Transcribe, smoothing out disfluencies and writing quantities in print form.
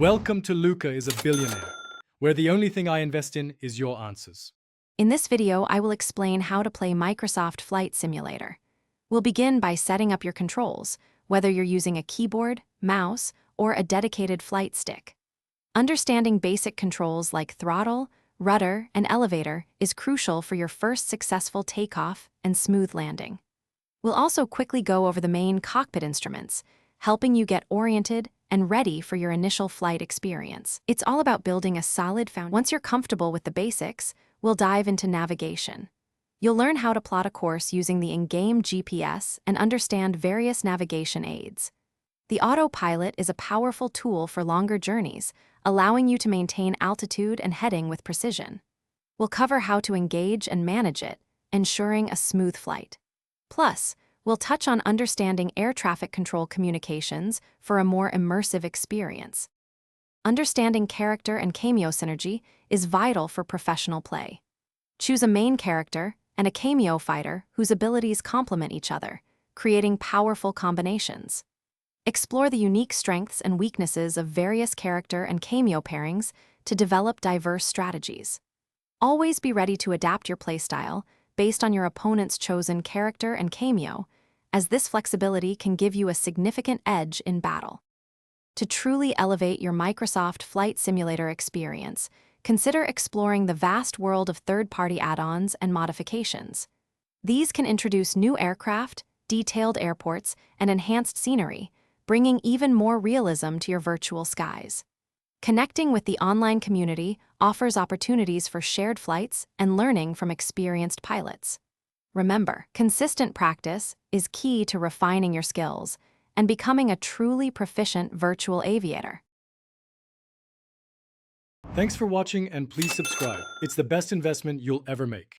Welcome to Luca is a Billionaire, where the only thing I invest in is your answers. In this video, I will explain how to play Microsoft Flight Simulator. We'll begin by setting up your controls, whether you're using a keyboard, mouse, or a dedicated flight stick. Understanding basic controls like throttle, rudder, and elevator is crucial for your first successful takeoff and smooth landing. We'll also quickly go over the main cockpit instruments, helping you get oriented and ready for your initial flight experience. It's all about building a solid foundation. Once you're comfortable with the basics, we'll dive into navigation. You'll learn how to plot a course using the in-game GPS and understand various navigation aids. The autopilot is a powerful tool for longer journeys, allowing you to maintain altitude and heading with precision. We'll cover how to engage and manage it, ensuring a smooth flight. Plus, we'll touch on understanding air traffic control communications for a more immersive experience. Understanding character and cameo synergy is vital for professional play. Choose a main character and a cameo fighter whose abilities complement each other, creating powerful combinations. Explore the unique strengths and weaknesses of various character and cameo pairings to develop diverse strategies. Always be ready to adapt your playstyle based on your opponent's chosen character and cameo, as this flexibility can give you a significant edge in battle. To truly elevate your Microsoft Flight Simulator experience, consider exploring the vast world of third-party add-ons and modifications. These can introduce new aircraft, detailed airports, and enhanced scenery, bringing even more realism to your virtual skies. Connecting with the online community offers opportunities for shared flights and learning from experienced pilots. Remember, consistent practice is key to refining your skills and becoming a truly proficient virtual aviator. Thanks for watching and please subscribe. It's the best investment you'll ever make.